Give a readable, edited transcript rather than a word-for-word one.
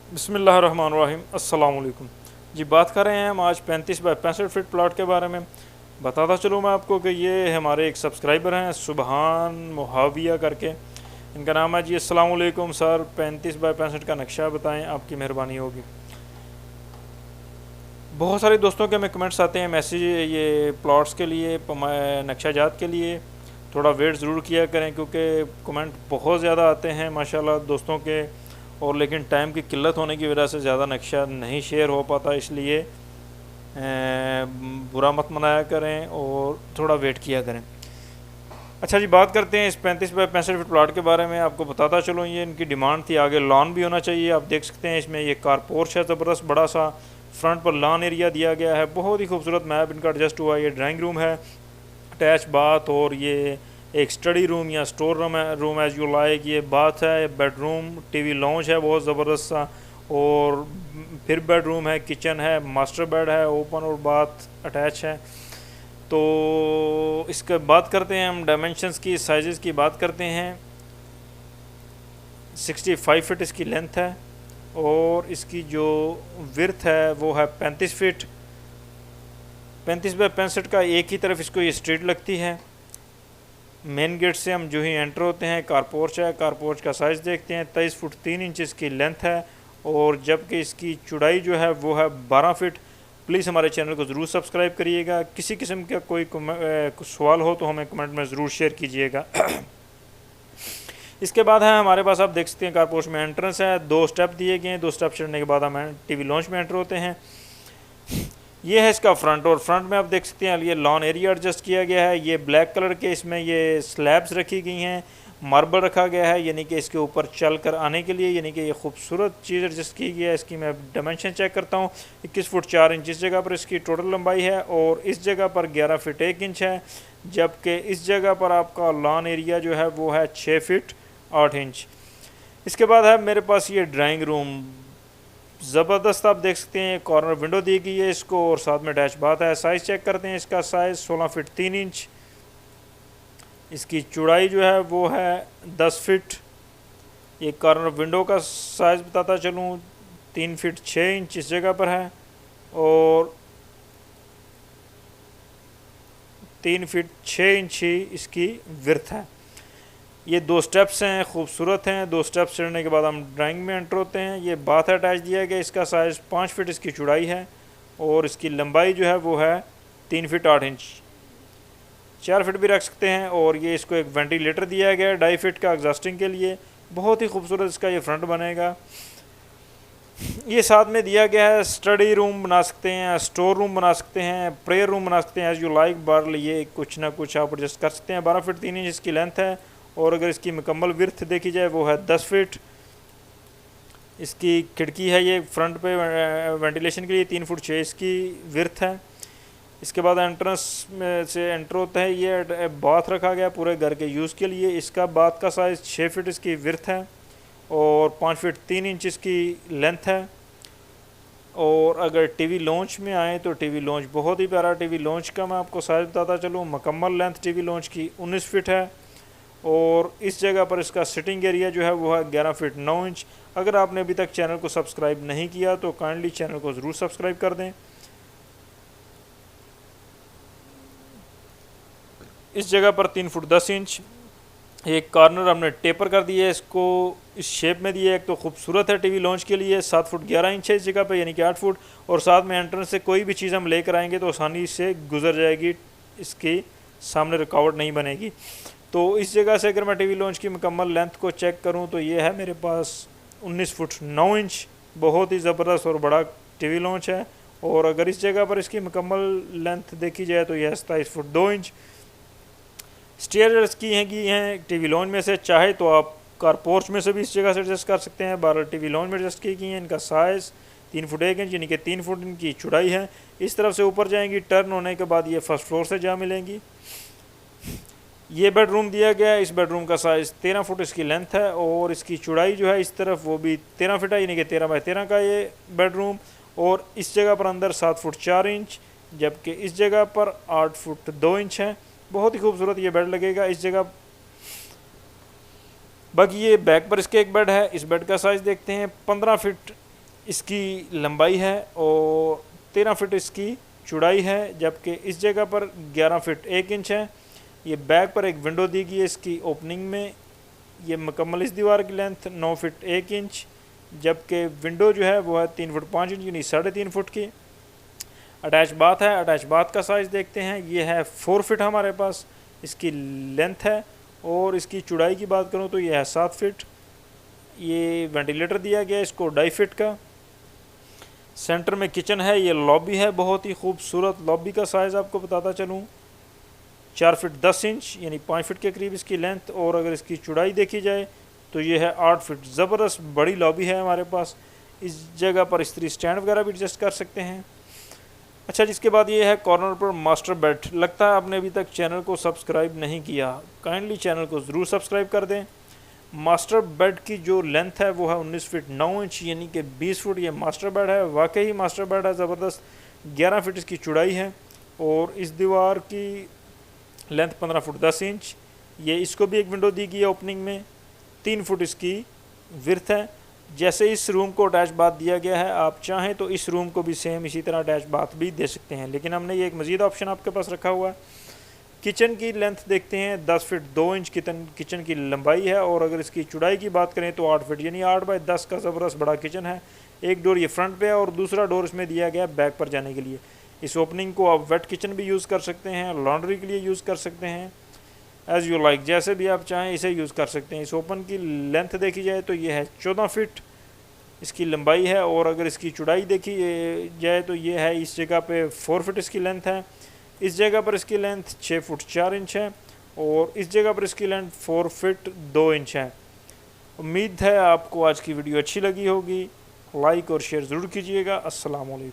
बिस्मिल्लाहिर्रहमानिर्रहीम अस्सलाम वालेकुम। जी बात कर रहे हैं हम आज 35 बाय 65 फीट प्लॉट के बारे में। बताता चलूँ मैं आपको कि ये हमारे एक सब्सक्राइबर हैं सुबहान मुहाविया करके, इनका नाम है जी। अस्सलाम वालेकुम सर, 35 बाय 65 का नक्शा बताएं, आपकी मेहरबानी होगी। बहुत सारे दोस्तों के हमें कमेंट्स आते हैं मैसेज ये प्लॉट्स के लिए, नक्शा जात के लिए। थोड़ा वेट ज़रूर किया करें क्योंकि कमेंट बहुत ज़्यादा आते हैं माशाल्लाह दोस्तों के, और लेकिन टाइम की किल्लत होने की वजह से ज़्यादा नक्शा नहीं शेयर हो पाता, इसलिए बुरा मत मनाया करें और थोड़ा वेट किया करें। अच्छा जी, बात करते हैं इस 35 बाय 65 फीट प्लाट के बारे में। आपको बताता चलो, ये इनकी डिमांड थी, आगे लॉन भी होना चाहिए। आप देख सकते हैं इसमें ये कार पोर्च है ज़बरदस्त बड़ा सा, फ्रंट पर लॉन एरिया दिया गया है, बहुत ही खूबसूरत मैप इनका एडजस्ट हुआ। ये ड्राइंग रूम है, अटैच बाथ, और ये एक स्टडी रूम या store room as you like. ये बाथ है, बेडरूम, टीवी लॉन्च है बहुत ज़बरदस्त सा, और फिर बेडरूम है, किचन है, मास्टर बेड है, ओपन और बाथ अटैच है। तो इसके बात करते हैं हम डायमेंशंस की, साइज़ की बात करते हैं। 65 फीट इसकी लेंथ है, और इसकी जो विर्थ है वो है 35 फीट। 35 बाय 65 का एक ही तरफ इसको ये स्ट्रीट लगती है। मेन गेट से हम जो ही एंटर होते हैं, कारपोर्च है, कारपोर्च का साइज़ देखते हैं, 23 फुट 3 इंच इसकी लेंथ है, और जबकि इसकी चौड़ाई जो है वो है 12 फीट। प्लीज़ हमारे चैनल को ज़रूर सब्सक्राइब करिएगा। किसी किस्म का कोई सवाल हो तो हमें कमेंट में ज़रूर शेयर कीजिएगा। इसके बाद है हमारे पास, आप देख सकते हैं कारपोर्च में एंट्रेंस है, 2 स्टेप दिए गए हैं। 2 स्टेप चढ़ने के बाद हम टीवी लॉन्च में एंटर होते हैं। ये है इसका फ्रंट, और फ्रंट में आप देख सकते हैं ये लॉन एरिया एडजस्ट किया गया है। ये ब्लैक कलर के इसमें ये स्लैब्स रखी गई हैं, मार्बल रखा गया है, यानी कि इसके ऊपर चल कर आने के लिए, यानी कि ये खूबसूरत चीज़ एडजस्ट की गई है। इसकी मैं डायमेंशन चेक करता हूँ, 21 फुट 4 इंच इस जगह पर इसकी टोटल लंबाई है, और इस जगह पर 11 फीट 1 इंच है, जबकि इस जगह पर आपका लॉन एरिया जो है वो है 6 फीट 8 इंच। इसके बाद है मेरे पास ये ड्राइंग रूम, ज़बरदस्त आप देख सकते हैं, कॉर्नर विंडो दी गई है इसको, और साथ में अटैच बाथ है। साइज़ चेक करते हैं, इसका साइज़ 16 फीट 3 इंच। इसकी चौड़ाई जो है वो है 10 फीट। ये कॉर्नर विंडो का साइज़ बताता चलूँ, 3 फीट 6 इंच इस जगह पर है, और 3 फीट 6 इंच ही इसकी विर्थ है। ये 2 स्टेप्स हैं, खूबसूरत हैं। 2 स्टेप्स चढ़ने के बाद हम ड्राइंग में एंटर होते हैं। ये बाथ अटैच दिया गया, इसका साइज़ 5 फीट इसकी चौड़ाई है, और इसकी लंबाई जो है वो है 3 फीट 8 इंच। 4 फीट भी रख सकते हैं, और ये इसको एक वेंटिलेटर दिया गया है 2.5 फीट का एग्जॉस्टिंग के लिए। बहुत ही खूबसूरत इसका ये फ्रंट बनेगा। ये साथ में दिया गया है, स्टडी रूम बना सकते हैं, स्टोर रूम बना सकते हैं, प्रेयर रूम बना सकते हैं, एज यू लाइक। बार ये कुछ ना कुछ आप एडजस्ट कर सकते हैं। 12 फीट 3 इंच इसकी लेंथ है, और अगर इसकी मुकम्मल विर्थ देखी जाए वो है 10 फीट। इसकी खिड़की है ये फ्रंट पे वेंटिलेशन के लिए, 3 फुट 6 इसकी विर्थ है। इसके बाद एंट्रेंस में से एंटर होता है, ये बाथ रखा गया पूरे घर के यूज़ के लिए। इसका बाथ का साइज़ 6 फीट इसकी विर्थ है, और 5 फीट 3 इंच इसकी लेंथ है। और अगर टीवी लॉन्च में आए तो टीवी लॉन्च बहुत ही प्यारा टीवी लॉन्च का मैं आपको साइज़ बताता चलूँ। मुकम्मल लेंथ टीवी लॉन्च की 19 फीट है, और इस जगह पर इसका सिटिंग एरिया जो है वो है 11 फीट 9 इंच। अगर आपने अभी तक चैनल को सब्सक्राइब नहीं किया तो काइंडली चैनल को ज़रूर सब्सक्राइब कर दें। इस जगह पर 3 फुट 10 इंच एक कॉर्नर हमने टेपर कर दिया है, इसको इस शेप में दिया है। एक तो खूबसूरत है टीवी लॉन्च के लिए। 7 फुट 11 इंच है इस जगह पे, यानी कि 8 फुट। और साथ में एंट्रेंस से कोई भी चीज़ हम लेकर आएंगे तो आसानी से गुजर जाएगी, इसकी सामने रुकावट नहीं बनेगी। तो इस जगह से अगर मैं टीवी लॉन्च की मुकम्मल लेंथ को चेक करूं तो ये है मेरे पास 19 फुट 9 इंच। बहुत ही ज़बरदस्त और बड़ा टीवी लॉन्च है। और अगर इस जगह पर इसकी मुकम्मल लेंथ देखी जाए तो यह 27 फुट 2 इंच। स्टेयर्स की हैं टीवी लॉन्च में से, चाहे तो आप कार पोर्च में से भी इस जगह से एडजस्ट कर सकते हैं। 12 टीवी लॉन्च में एडजस्ट की गई हैं। इनका साइज़ 3 फुट 1 इंच, यानी कि 3 फुट इनकी चौड़ाई है। इस तरफ से ऊपर जाएंगी, टर्न होने के बाद ये फर्स्ट फ्लोर से जा मिलेंगी। ये बेडरूम दिया गया है, इस बेडरूम का साइज़ 13 फुट इसकी लेंथ है, और इसकी चौड़ाई जो है इस तरफ वो भी 13 फीट है, यानी कि 13 बाई 13 का ये बेडरूम। और इस जगह पर अंदर 7 फुट 4 इंच, जबकि इस जगह पर 8 फुट 2 इंच है। बहुत ही खूबसूरत ये बेड लगेगा इस जगह। बाकी ये बैक पर इसके एक बेड है। इस बेड का साइज़ देखते हैं, 15 फीट इसकी लंबाई है और 13 फीट इसकी चौड़ाई है, जबकि इस जगह पर 11 फीट 1 इंच है। ये बैक पर एक विंडो दी गई है इसकी ओपनिंग में। ये मुकम्मल इस दीवार की लेंथ 9 फीट 1 इंच, जबकि विंडो जो है वो है 3 फुट 5 इंच यानी 3.5 फुट की। अटैच बाथ है। अटैच बाथ का साइज़ देखते हैं, ये है 4 फीट हमारे पास इसकी लेंथ है, और इसकी चौड़ाई की बात करूँ तो ये है 7 फीट। ये वेंटिलेटर दिया गया है इसको 2.5 फीट का। सेंटर में किचन है। ये लॉबी है, बहुत ही खूबसूरत लॉबी का साइज़ आपको बताता चलूँ 4 फीट 10 इंच यानी 5 फीट के करीब इसकी लेंथ, और अगर इसकी चौड़ाई देखी जाए तो ये है 8 फीट। ज़बरदस्त बड़ी लॉबी है हमारे पास। इस जगह पर स्त्री स्टैंड वगैरह भी एडजस्ट कर सकते हैं। अच्छा, जिसके बाद ये है कॉर्नर पर मास्टर बेड। लगता है आपने अभी तक चैनल को सब्सक्राइब नहीं किया, काइंडली चैनल को ज़रूर सब्सक्राइब कर दें। मास्टर बेड की जो लेंथ है वो है 19 फीट 9 इंच यानी कि 20 फुट ये मास्टर बेड है। वाकई मास्टर बेड है ज़बरदस्त। 11 फीट इसकी चौड़ाई है, और इस दीवार की लेंथ 15 फुट 10 इंच। ये इसको भी एक विंडो दी गई है ओपनिंग में। 3 फुट इसकी विर्थ है। जैसे इस रूम को अटैच बाथ दिया गया है, आप चाहें तो इस रूम को भी सेम इसी तरह अटैच बाथ भी दे सकते हैं, लेकिन हमने ये एक मज़ीद ऑप्शन आपके पास रखा हुआ है। किचन की लेंथ देखते हैं, 10 फीट 2 इंच किचन की लंबाई है, और अगर इसकी चौड़ाई की बात करें तो 8 फीट यानी 8 बाई 10 का ज़बरदस्त बड़ा किचन है। एक डोर ये फ्रंट पे है और दूसरा डोर इसमें दिया गया है बैक पर जाने के लिए। इस ओपनिंग को आप वेट किचन भी यूज़ कर सकते हैं, लॉन्ड्री के लिए यूज़ कर सकते हैं, एज़ यू लाइक, जैसे भी आप चाहें इसे यूज़ कर सकते हैं। इस ओपन की लेंथ देखी जाए तो ये है 14 फीट इसकी लंबाई है, और अगर इसकी चौड़ाई देखी जाए तो ये है इस जगह पे 4 फीट इसकी लेंथ है। इस जगह पर इसकी लेंथ 6 फुट 4 इंच है, और इस जगह पर इसकी लेंथ 4 फीट 2 इंच है। उम्मीद है आपको आज की वीडियो अच्छी लगी होगी। लाइक और शेयर ज़रूर कीजिएगा। अस्सलाम वालेकुम।